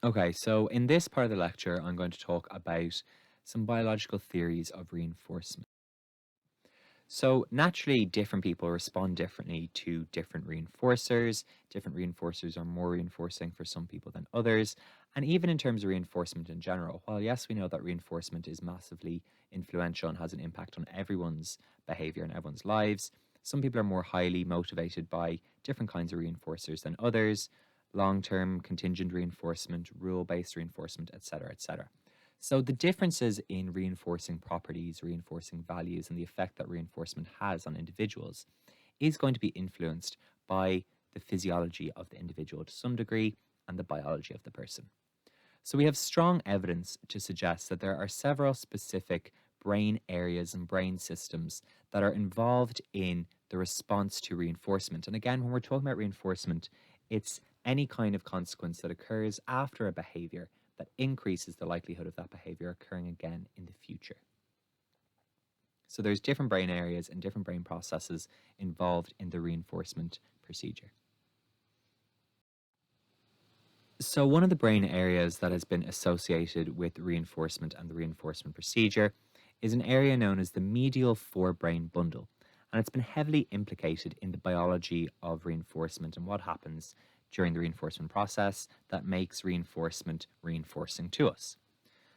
Okay, so in this part of the lecture, I'm going to talk about some biological theories of reinforcement. So, naturally, different people respond differently to different reinforcers. Different reinforcers are more reinforcing for some people than others. And even in terms of reinforcement in general, while yes, we know that reinforcement is massively influential and has an impact on everyone's behavior and everyone's lives, some people are more highly motivated by different kinds of reinforcers than others: long term contingent reinforcement, rule based reinforcement, etc., etc. So the differences in reinforcing properties, reinforcing values, and the effect that reinforcement has on individuals is going to be influenced by the physiology of the individual to some degree and the biology of the person. So we have strong evidence to suggest that there are several specific brain areas and brain systems that are involved in the response to reinforcement. And again, when we're talking about reinforcement, it's any kind of consequence that occurs after a behavior that increases the likelihood of that behavior occurring again in the future. So there's different brain areas and different brain processes involved in the reinforcement procedure. So one of the brain areas that has been associated with reinforcement and the reinforcement procedure is an area known as the medial forebrain bundle. And it's been heavily implicated in the biology of reinforcement and what happens during the reinforcement process that makes reinforcement reinforcing to us.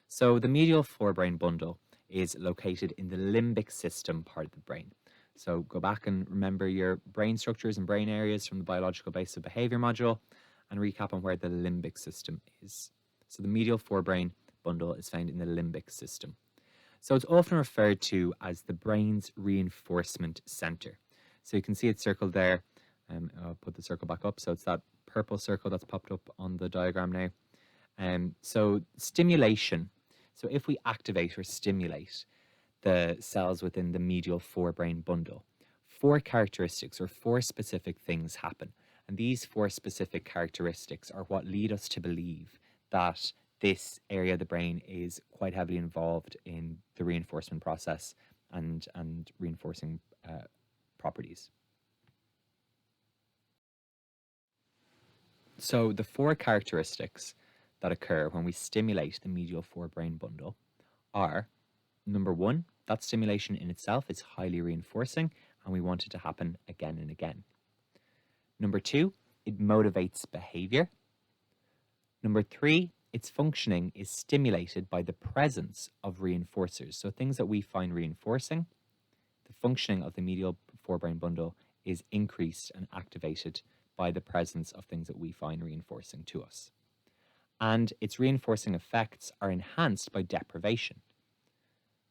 So the medial forebrain bundle is located in the limbic system part of the brain. So go back and remember your brain structures and brain areas from the biological base of behavior module and recap on where the limbic system is. So the medial forebrain bundle is found in the limbic system. So it's often referred to as the brain's reinforcement center. So you can see it circled there. I'll put the circle back up. So it's that purple circle that's popped up on the diagram now. So stimulation. So if we activate or stimulate the cells within the medial forebrain bundle, four characteristics or four specific things happen. And these four specific characteristics are what lead us to believe that this area of the brain is quite heavily involved in the reinforcement process and reinforcing properties. So the four characteristics that occur when we stimulate the medial forebrain bundle are: number one, that stimulation in itself is highly reinforcing and we want it to happen again and again. Number two, it motivates behavior. Number three, its functioning is stimulated by the presence of reinforcers. So things that we find reinforcing, the functioning of the medial forebrain bundle is increased and activated by the presence of things that we find reinforcing to us. And its reinforcing effects are enhanced by deprivation.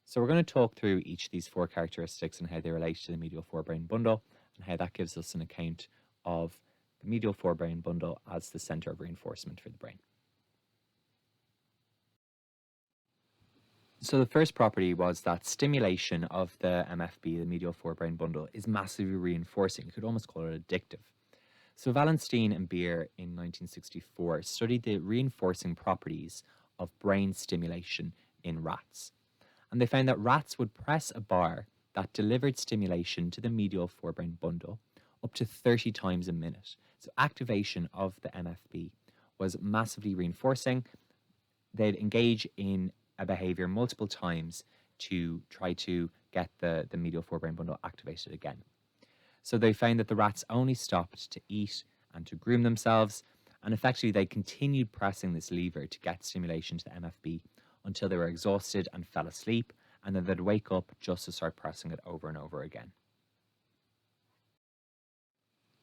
So we're going to talk through each of these four characteristics and how they relate to the medial forebrain bundle and how that gives us an account of the medial forebrain bundle as the center of reinforcement for the brain. So the first property was that stimulation of the MFB, the medial forebrain bundle, is massively reinforcing. You could almost call it addictive. So Wallenstein and Beer in 1964 studied the reinforcing properties of brain stimulation in rats. And they found that rats would press a bar that delivered stimulation to the medial forebrain bundle up to 30 times a minute. So activation of the MFB was massively reinforcing. They'd engage in a behavior multiple times to try to get the medial forebrain bundle activated again. So they found that the rats only stopped to eat and to groom themselves, and effectively they continued pressing this lever to get stimulation to the MFB until they were exhausted and fell asleep, and then they'd wake up just to start pressing it over and over again.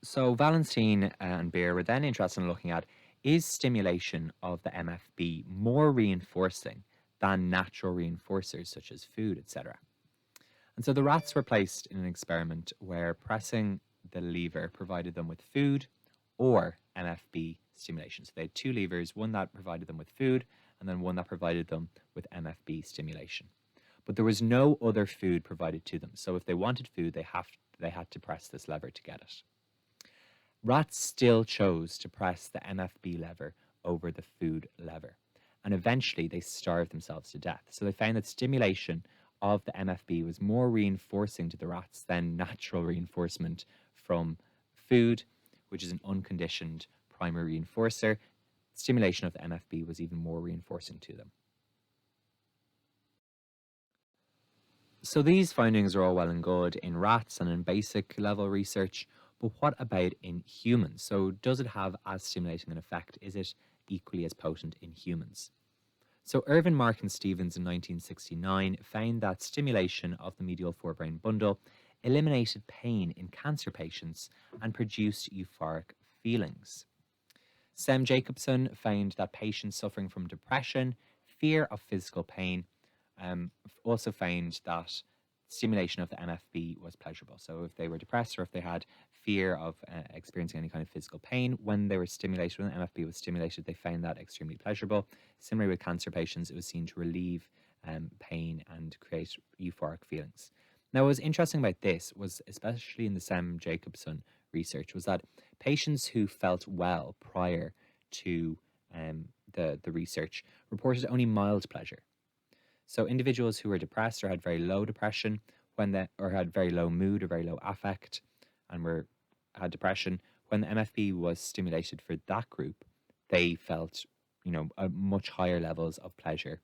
So Wallenstein and Beer were then interested in looking at, is stimulation of the MFB more reinforcing than natural reinforcers such as food, etc.? And so the rats were placed in an experiment where pressing the lever provided them with food or MFB stimulation. So they had two levers, one that provided them with food and then one that provided them with MFB stimulation. But there was no other food provided to them. So if they wanted food, they had to press this lever to get it. Rats still chose to press the MFB lever over the food lever. And eventually they starved themselves to death. So they found that stimulation of the MFB was more reinforcing to the rats than natural reinforcement from food, which is an unconditioned primary reinforcer. stimulation of the MFB was even more reinforcing to them. So these findings are all well and good in rats and in basic level research, but what about in humans? So does it have as stimulating an effect? Is it equally as potent in humans? So Irvin, Mark, and Stevens in 1969 found that stimulation of the medial forebrain bundle eliminated pain in cancer patients and produced euphoric feelings. Sam Jacobson found that patients suffering from depression, fear of physical pain, also found that stimulation of the MFB was pleasurable. So if they were depressed or if they had fear of experiencing any kind of physical pain, when they were stimulated, when the MFB was stimulated, they found that extremely pleasurable. Similarly with cancer patients, it was seen to relieve pain and create euphoric feelings. Now, what was interesting about this was, especially in the Sam Jacobson research, was that patients who felt well prior to the research reported only mild pleasure. So individuals who were depressed or had very low depression or had very low mood or very low affect and had depression, when the MFB was stimulated for that group, they felt, much higher levels of pleasure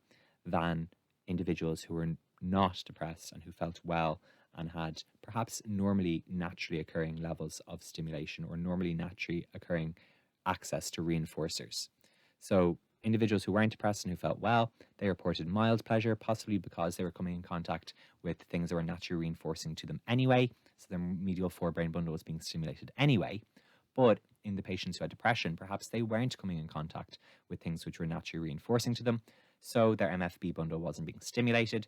than individuals who were not depressed and who felt well and had perhaps normally naturally occurring levels of stimulation or normally naturally occurring access to reinforcers. So individuals who weren't depressed and who felt well, they reported mild pleasure, possibly because they were coming in contact with things that were naturally reinforcing to them anyway. So their medial forebrain bundle was being stimulated anyway. But in the patients who had depression, perhaps they weren't coming in contact with things which were naturally reinforcing to them. So their MFB bundle wasn't being stimulated.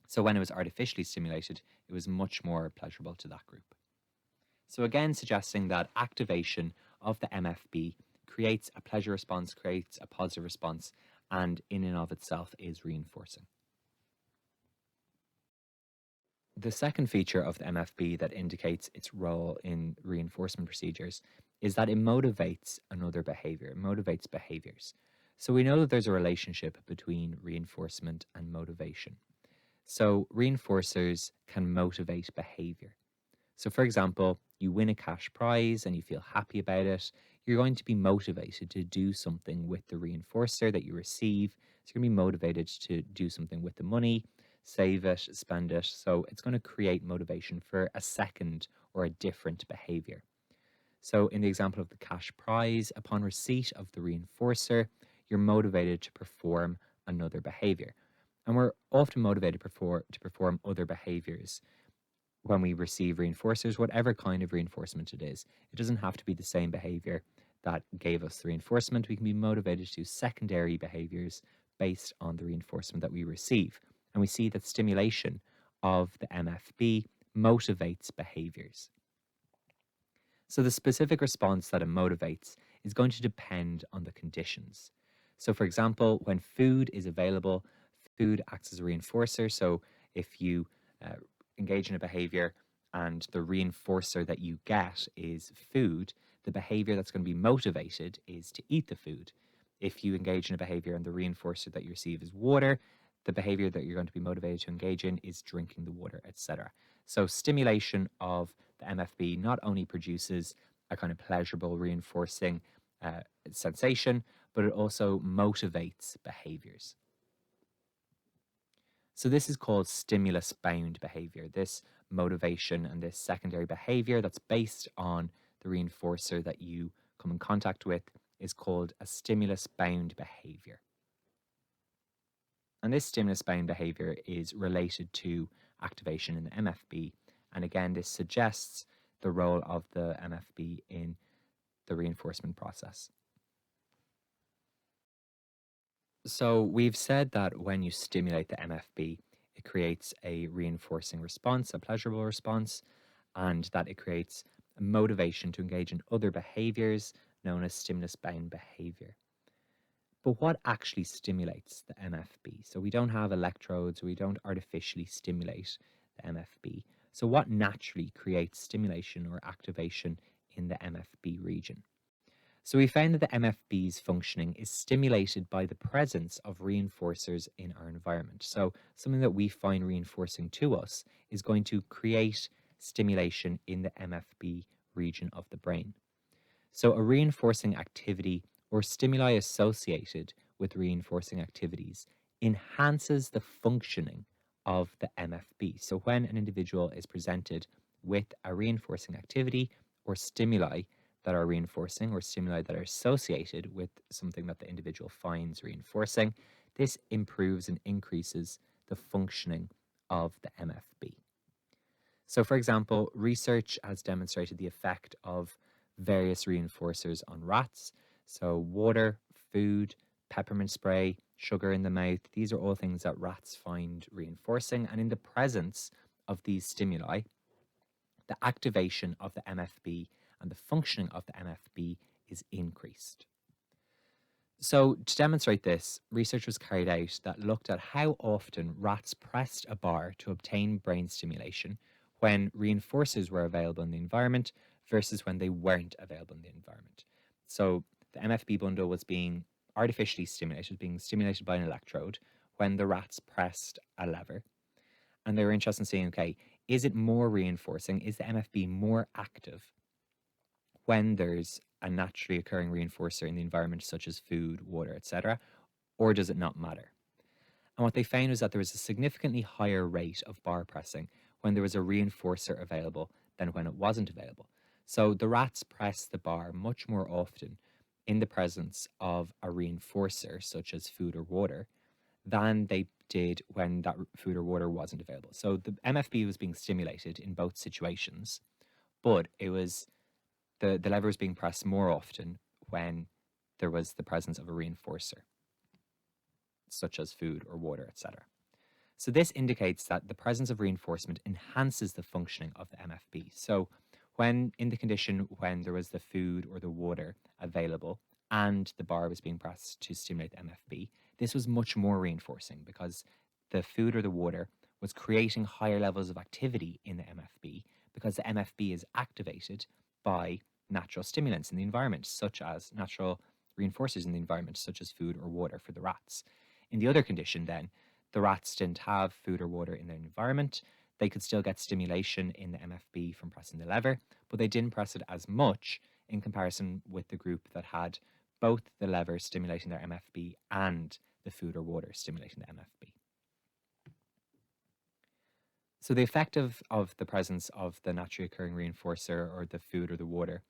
So when it was artificially stimulated, it was much more pleasurable to that group. So again, suggesting that activation of the MFB creates a pleasure response, creates a positive response, and in and of itself is reinforcing. The second feature of the MFB that indicates its role in reinforcement procedures is that it motivates another behavior, it motivates behaviors. So we know that there's a relationship between reinforcement and motivation. So reinforcers can motivate behavior. So for example, you win a cash prize and you feel happy about it, you're going to be motivated to do something with the reinforcer that you receive. So you're going to be motivated to do something with the money, save it, spend it. So it's going to create motivation for a second or a different behavior. So in the example of the cash prize, upon receipt of the reinforcer, you're motivated to perform another behavior. And we're often motivated to perform other behaviors when we receive reinforcers, whatever kind of reinforcement it is. It doesn't have to be the same behavior that gave us the reinforcement. We can be motivated to do secondary behaviors based on the reinforcement that we receive. And we see that stimulation of the MFB motivates behaviors. So the specific response that it motivates is going to depend on the conditions. So for example, when food is available, food acts as a reinforcer. So if you engage in a behavior and the reinforcer that you get is food, the behavior that's going to be motivated is to eat the food. If you engage in a behavior and the reinforcer that you receive is water, the behavior that you're going to be motivated to engage in is drinking the water, etc. So stimulation of the MFB not only produces a kind of pleasurable reinforcing sensation, but it also motivates behaviors. So this is called stimulus-bound behavior, this motivation and this secondary behavior that's based on the reinforcer that you come in contact with is called a stimulus-bound behavior. And this stimulus-bound behavior is related to activation in the MFB. And again, this suggests the role of the MFB in the reinforcement process. So we've said that when you stimulate the MFB, it creates a reinforcing response, a pleasurable response, and that it creates a motivation to engage in other behaviors known as stimulus-bound behavior. But what actually stimulates the MFB? So we don't have electrodes, we don't artificially stimulate the MFB. So what naturally creates stimulation or activation in the MFB region? So we found that the MFB's functioning is stimulated by the presence of reinforcers in our environment. So something that we find reinforcing to us is going to create stimulation in the MFB region of the brain. So a reinforcing activity or stimuli associated with reinforcing activities enhances the functioning of the MFB. So when an individual is presented with a reinforcing activity or stimuli that are reinforcing or stimuli that are associated with something that the individual finds reinforcing, this improves and increases the functioning of the MFB. So, for example, research has demonstrated the effect of various reinforcers on rats. So, water, food, peppermint spray, sugar in the mouth, these are all things that rats find reinforcing. And in the presence of these stimuli, the activation of the MFB and the functioning of the MFB is increased. So, to demonstrate this, research was carried out that looked at how often rats pressed a bar to obtain brain stimulation when reinforcers were available in the environment versus when they weren't available in the environment. So, the MFB bundle was being artificially stimulated, being stimulated by an electrode when the rats pressed a lever. And they were interested in seeing, okay, is it more reinforcing? Is the MFB more active when there's a naturally occurring reinforcer in the environment, such as food, water, etc., or does it not matter? And what they found was that there was a significantly higher rate of bar pressing when there was a reinforcer available than when it wasn't available. So the rats pressed the bar much more often in the presence of a reinforcer, such as food or water, than they did when that food or water wasn't available. So the MFB was being stimulated in both situations, but it was the lever was being pressed more often when there was the presence of a reinforcer, such as food or water, etc. So this indicates that the presence of reinforcement enhances the functioning of the MFB. So when in the condition when there was the food or the water available and the bar was being pressed to stimulate the MFB, this was much more reinforcing because the food or the water was creating higher levels of activity in the MFB because the MFB is activated by natural stimulants in the environment, such as natural reinforcers in the environment, such as food or water for the rats. In the other condition, then, the rats didn't have food or water in their environment. They could still get stimulation in the MFB from pressing the lever, but they didn't press it as much in comparison with the group that had both the lever stimulating their MFB and the food or water stimulating the MFB. So the effect of the presence of the naturally occurring reinforcer or the food or the water,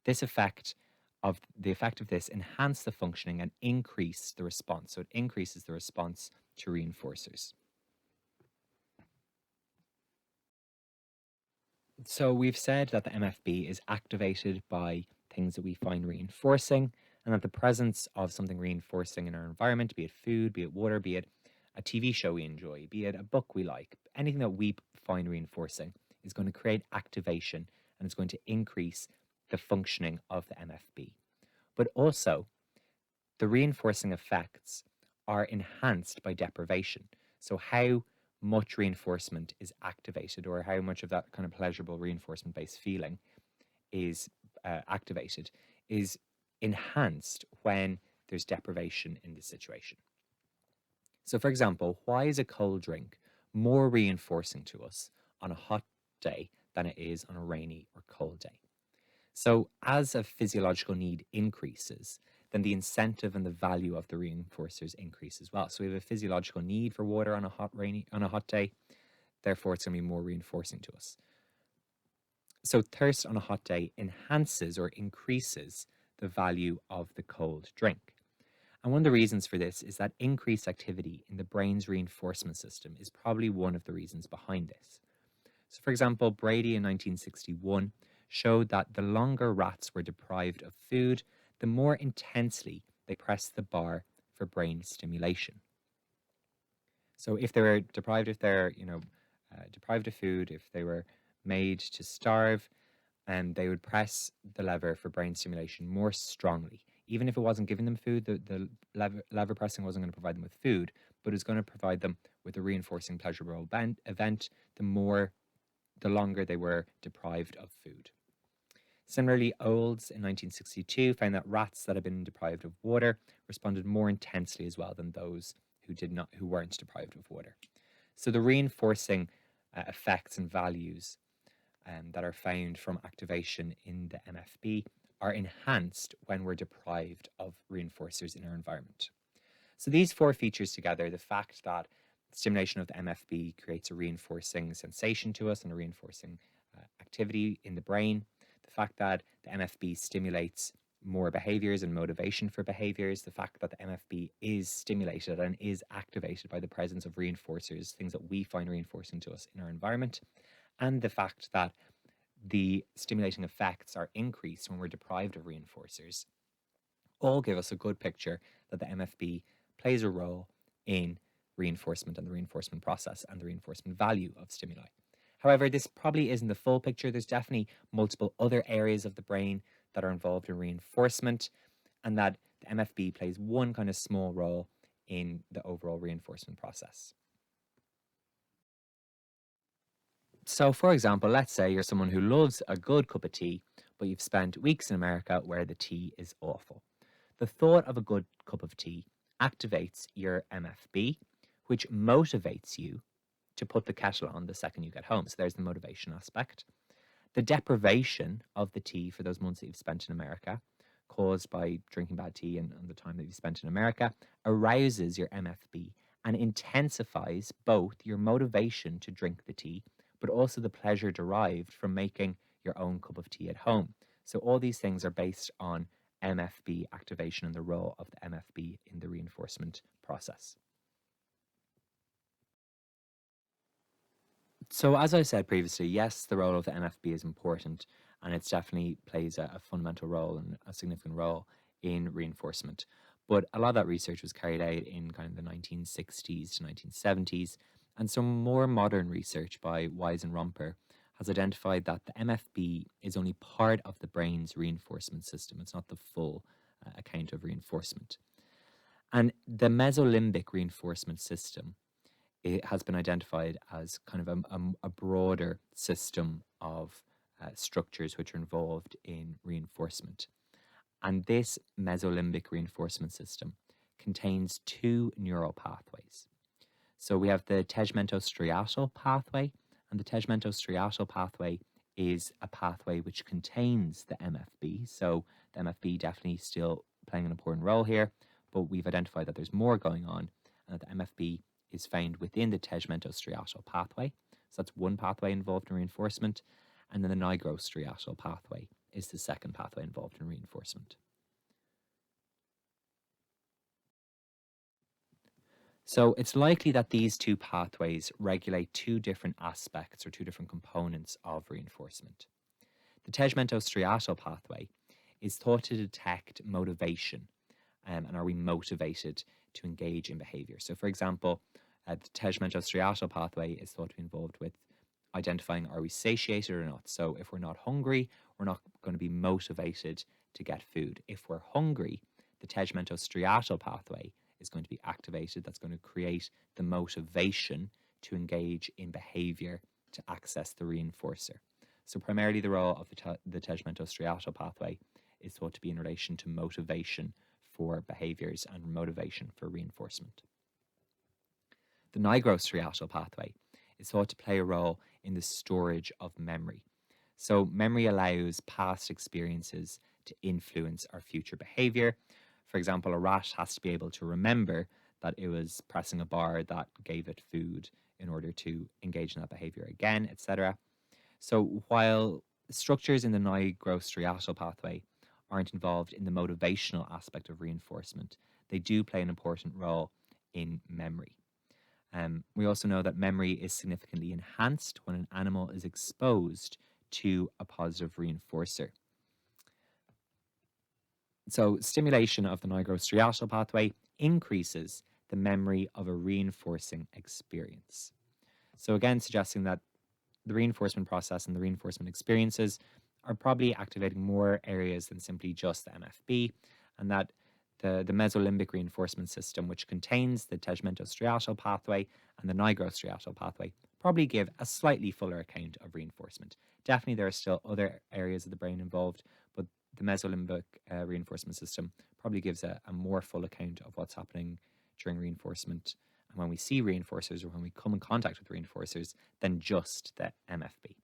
this effect of the effect of this enhance the functioning and increase the response. So it increases the response to reinforcers. So we've said that the MFB is activated by things that we find reinforcing, and that the presence of something reinforcing in our environment, be it food, be it water, be it a TV show we enjoy, be it a book we like, anything that we find reinforcing is going to create activation and it's going to increase the functioning of the MFB. But also, the reinforcing effects are enhanced by deprivation. So, how much reinforcement is activated, or how much of that kind of pleasurable reinforcement based feeling is activated, is enhanced when there's deprivation in this situation. So, for example, why is a cold drink more reinforcing to us on a hot day than it is on a rainy or cold day? So, as a physiological need increases, then the incentive and the value of the reinforcers increase as well. So, we have a physiological need for water on a hot day. Therefore, it's going to be more reinforcing to us. So, thirst on a hot day enhances or increases the value of the cold drink. And one of the reasons for this is that increased activity in the brain's reinforcement system is probably one of the reasons behind this. So, for example, Brady in 1961 showed that the longer rats were deprived of food, the more intensely they pressed the bar for brain stimulation. So, if they were deprived, deprived of food, if they were made to starve, and they would press the lever for brain stimulation more strongly. Even if it wasn't giving them food, the lever pressing wasn't going to provide them with food, but it was going to provide them with a reinforcing pleasurable event, the longer they were deprived of food. Similarly, Olds in 1962 found that rats that had been deprived of water responded more intensely as well than those who weren't deprived of water. So the reinforcing effects and values that are found from activation in the MFB are enhanced when we're deprived of reinforcers in our environment. So these four features together, the fact that stimulation of the MFB creates a reinforcing sensation to us and a reinforcing activity in the brain, the fact that the MFB stimulates more behaviors and motivation for behaviors, the fact that the MFB is stimulated and is activated by the presence of reinforcers, things that we find reinforcing to us in our environment, and the fact that the stimulating effects are increased when we're deprived of reinforcers, all give us a good picture that the MFB plays a role in reinforcement and the reinforcement process and the reinforcement value of stimuli. However, this probably isn't the full picture. There's definitely multiple other areas of the brain that are involved in reinforcement, and that the MFB plays one kind of small role in the overall reinforcement process. So, for example, let's say you're someone who loves a good cup of tea, but you've spent weeks in America where the tea is awful. The thought of a good cup of tea activates your MFB, which motivates you to put the kettle on the second you get home. So there's the motivation aspect. The deprivation of the tea for those months that you've spent in America, caused by drinking bad tea and the time that you've spent in America, arouses your MFB and intensifies both your motivation to drink the tea, but also the pleasure derived from making your own cup of tea at home. So all these things are based on MFB activation and the role of the MFB in the reinforcement process. So, as I said previously, yes, the role of the MFB is important, and it definitely plays a fundamental role and a significant role in reinforcement. But a lot of that research was carried out in kind of the 1960s to 1970s, and some more modern research by Wise and Romper has identified that the MFB is only part of the brain's reinforcement system. It's not the full account of reinforcement. And the mesolimbic reinforcement system, it has been identified as kind of a broader system of structures which are involved in reinforcement. And this mesolimbic reinforcement system contains two neural pathways. So we have the tegmentostriatal pathway, and the tegmentostriatal pathway is a pathway which contains the MFB. So the MFB definitely still playing an important role here, but we've identified that there's more going on, and that the MFB is found within the tegmentostriatal pathway. So that's one pathway involved in reinforcement, and then the nigrostriatal pathway is the second pathway involved in reinforcement. So it's likely that these two pathways regulate two different aspects or two different components of reinforcement. The tegmentostriatal pathway is thought to detect motivation, and are we motivated to engage in behavior. So for example, the tegmentostriatal pathway is thought to be involved with identifying are we satiated or not. So if we're not hungry, we're not going to be motivated to get food. If we're hungry, the tegmentostriatal pathway is going to be activated. That's going to create the motivation to engage in behavior to access the reinforcer. So primarily the role of the tegmentostriatal pathway is thought to be in relation to motivation for behaviors and motivation for reinforcement. The nigrostriatal pathway is thought to play a role in the storage of memory. So memory allows past experiences to influence our future behavior. For example, a rat has to be able to remember that it was pressing a bar that gave it food in order to engage in that behavior again, etc. So while structures in the nigrostriatal pathway aren't involved in the motivational aspect of reinforcement, they do play an important role in memory. We also know that memory is significantly enhanced when an animal is exposed to a positive reinforcer. So stimulation of the nigrostriatal pathway increases the memory of a reinforcing experience. So again, suggesting that the reinforcement process and the reinforcement experiences are probably activating more areas than simply just the MFB, and that the mesolimbic reinforcement system, which contains the tegmentostriatal pathway and the nigrostriatal pathway, probably give a slightly fuller account of reinforcement. Definitely there are still other areas of the brain involved, but the mesolimbic reinforcement system probably gives a more full account of what's happening during reinforcement and when we see reinforcers or when we come in contact with reinforcers than just the MFB.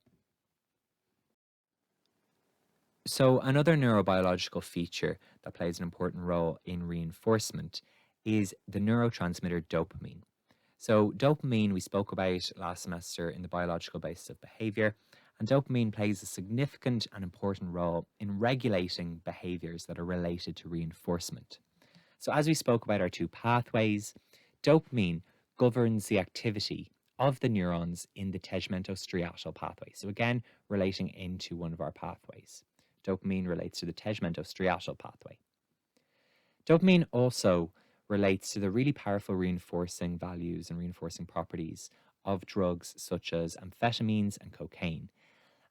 So, another neurobiological feature that plays an important role in reinforcement is the neurotransmitter dopamine. So, dopamine we spoke about last semester in the biological basis of behavior, and dopamine plays a significant and important role in regulating behaviors that are related to reinforcement. So, as we spoke about our two pathways, dopamine governs the activity of the neurons in the tegmentostriatal pathway. So, again, relating into one of our pathways. Dopamine relates to the tegmentostriatal pathway. Dopamine also relates to the really powerful reinforcing values and reinforcing properties of drugs such as amphetamines and cocaine.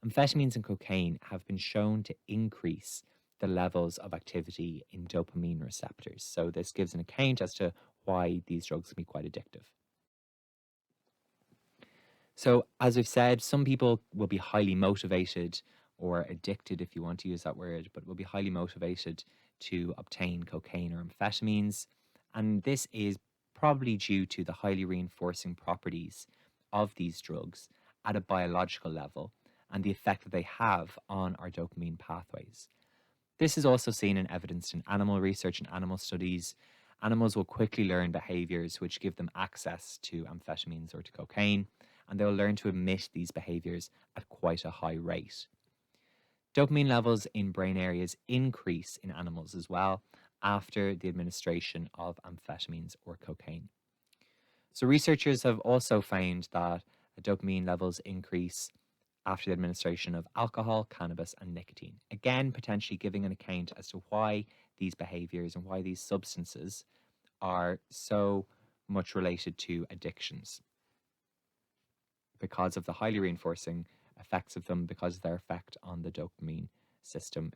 Amphetamines and cocaine have been shown to increase the levels of activity in dopamine receptors. So, this gives an account as to why these drugs can be quite addictive. So, as we've said, some people will be highly motivated or addicted, if you want to use that word, but will be highly motivated to obtain cocaine or amphetamines. And this is probably due to the highly reinforcing properties of these drugs at a biological level and the effect that they have on our dopamine pathways. This is also seen and evidenced in animal research and animal studies. Animals will quickly learn behaviors which give them access to amphetamines or to cocaine, and they'll learn to emit these behaviors at quite a high rate. Dopamine levels in brain areas increase in animals as well after the administration of amphetamines or cocaine. So, researchers have also found that dopamine levels increase after the administration of alcohol, cannabis, and nicotine. Again, potentially giving an account as to why these behaviors and why these substances are so much related to addictions because of the highly reinforcing effects of them, because of their effect on the dopamine system.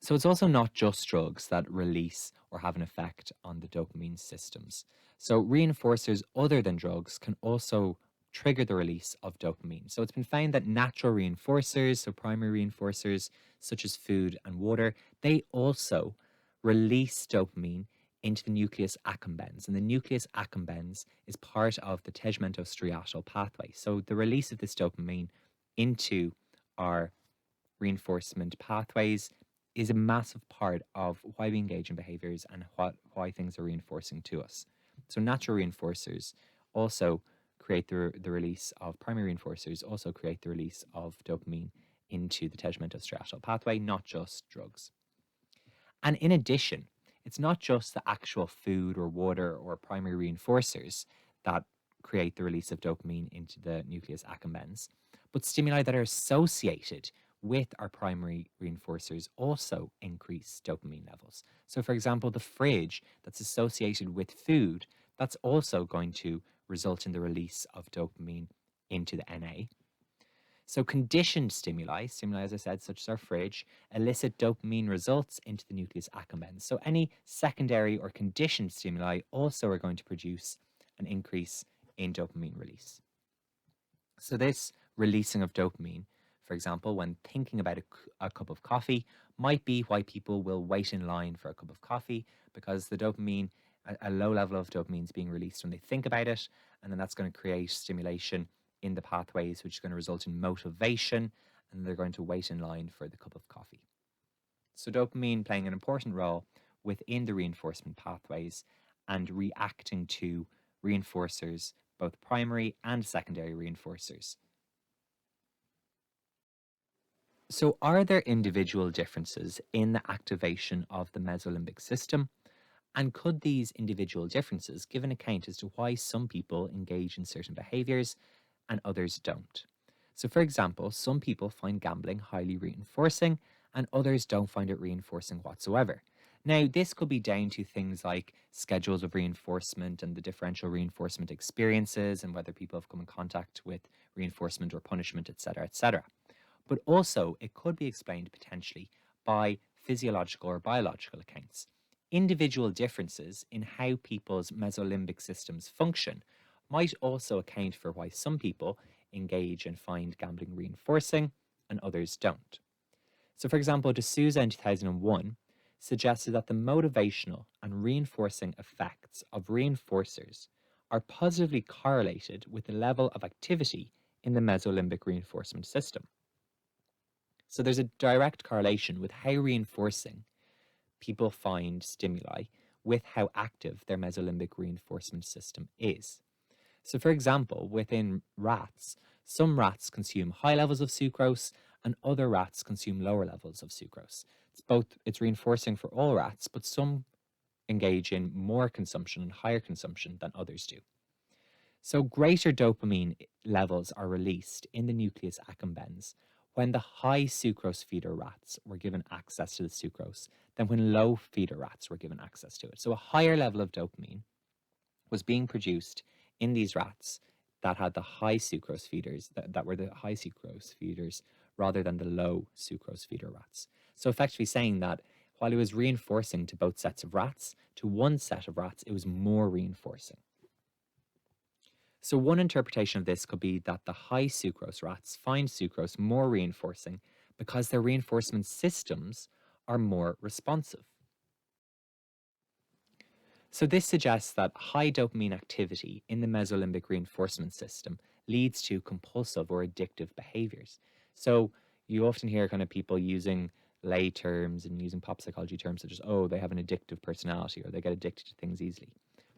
So it's also not just drugs that release or have an effect on the dopamine systems. So reinforcers other than drugs can also trigger the release of dopamine. So it's been found that natural reinforcers, so primary reinforcers such as food and water, they also release dopamine into the nucleus accumbens. And the nucleus accumbens is part of the tegmentostriatal pathway. So the release of this dopamine into our reinforcement pathways is a massive part of why we engage in behaviors and why things are reinforcing to us. So natural reinforcers also create the release of primary reinforcers, also create the release of dopamine into the tegmentostriatal pathway, not just drugs. And in addition, it's not just the actual food or water or primary reinforcers that create the release of dopamine into the nucleus accumbens, but stimuli that are associated with our primary reinforcers also increase dopamine levels. So, for example, the fridge that's associated with food, that's also going to result in the release of dopamine into the NA. So conditioned stimuli, as I said, such as our fridge, elicit dopamine results into the nucleus accumbens. So any secondary or conditioned stimuli also are going to produce an increase in dopamine release. So this releasing of dopamine, for example, when thinking about a cup of coffee, might be why people will wait in line for a cup of coffee, because the dopamine, a low level of dopamine is being released when they think about it, and then that's going to create stimulation in the pathways, which is going to result in motivation, and they're going to wait in line for the cup of coffee. So dopamine playing an important role within the reinforcement pathways and reacting to reinforcers, both primary and secondary reinforcers. So are there individual differences in the activation of the mesolimbic system? And could these individual differences give an account as to why some people engage in certain behaviors and others don't? So, for example, some people find gambling highly reinforcing and others don't find it reinforcing whatsoever. Now, this could be down to things like schedules of reinforcement and the differential reinforcement experiences and whether people have come in contact with reinforcement or punishment, etc., etc. But also, it could be explained potentially by physiological or biological accounts. Individual differences in how people's mesolimbic systems function might also account for why some people engage and find gambling reinforcing and others don't. So, for example, D'Souza in 2001 suggested that the motivational and reinforcing effects of reinforcers are positively correlated with the level of activity in the mesolimbic reinforcement system. So there's a direct correlation with how reinforcing people find stimuli with how active their mesolimbic reinforcement system is. So, for example, within rats, some rats consume high levels of sucrose and other rats consume lower levels of sucrose. It's reinforcing for all rats, but some engage in more consumption and higher consumption than others do. So, greater dopamine levels are released in the nucleus accumbens when the high sucrose feeder rats were given access to the sucrose than when low feeder rats were given access to it. So, a higher level of dopamine was being produced in these rats that had the high sucrose feeders, that were the high sucrose feeders rather than the low sucrose feeder rats. So, effectively saying that while it was reinforcing to both sets of rats, to one set of rats, it was more reinforcing. So one interpretation of this could be that the high sucrose rats find sucrose more reinforcing because their reinforcement systems are more responsive. So this suggests that high dopamine activity in the mesolimbic reinforcement system leads to compulsive or addictive behaviors. So you often hear kind of people using lay terms and using pop psychology terms such as, oh, they have an addictive personality or they get addicted to things easily.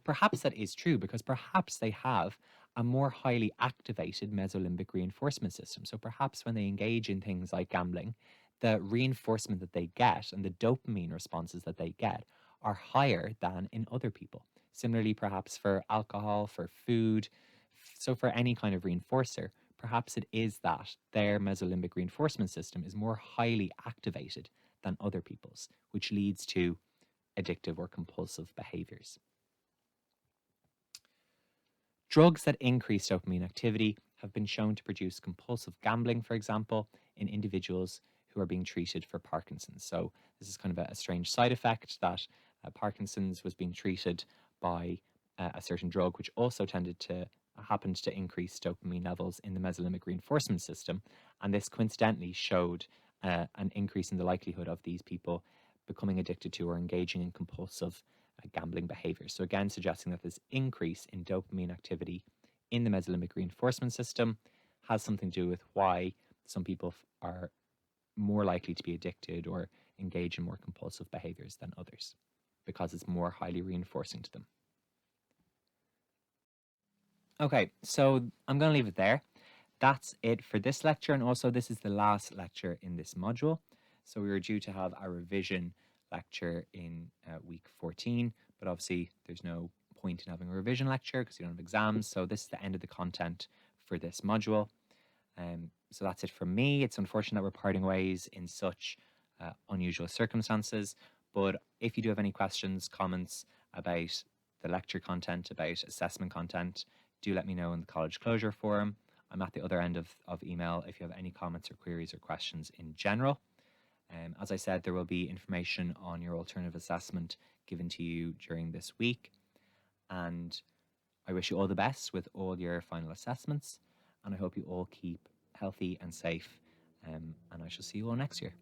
Perhaps that is true because perhaps they have a more highly activated mesolimbic reinforcement system. So perhaps when they engage in things like gambling, the reinforcement that they get and the dopamine responses that they get are higher than in other people. Similarly, perhaps for alcohol, for food, so for any kind of reinforcer, perhaps it is that their mesolimbic reinforcement system is more highly activated than other people's, which leads to addictive or compulsive behaviors. Drugs that increase dopamine activity have been shown to produce compulsive gambling, for example, in individuals who are being treated for Parkinson's. So this is kind of a strange side effect that Parkinson's was being treated by a certain drug, which also happened to increase dopamine levels in the mesolimbic reinforcement system. And this coincidentally showed an increase in the likelihood of these people becoming addicted to or engaging in compulsive gambling behaviors. So again, suggesting that this increase in dopamine activity in the mesolimbic reinforcement system has something to do with why some people are more likely to be addicted or engage in more compulsive behaviors than others, because it's more highly reinforcing to them. Okay, so I'm going to leave it there. That's it for this lecture, and also this is the last lecture in this module. So we were due to have a revision lecture in week 14, but obviously there's no point in having a revision lecture because you don't have exams. So this is the end of the content for this module. So that's it from me. It's unfortunate that we're parting ways in such unusual circumstances, but if you do have any questions, comments about the lecture content, about assessment content, do let me know in the college closure forum. I'm at the other end of email if you have any comments or queries or questions in general. As I said, there will be information on your alternative assessment given to you during this week. And I wish you all the best with all your final assessments. And I hope you all keep healthy and safe. And I shall see you all next year.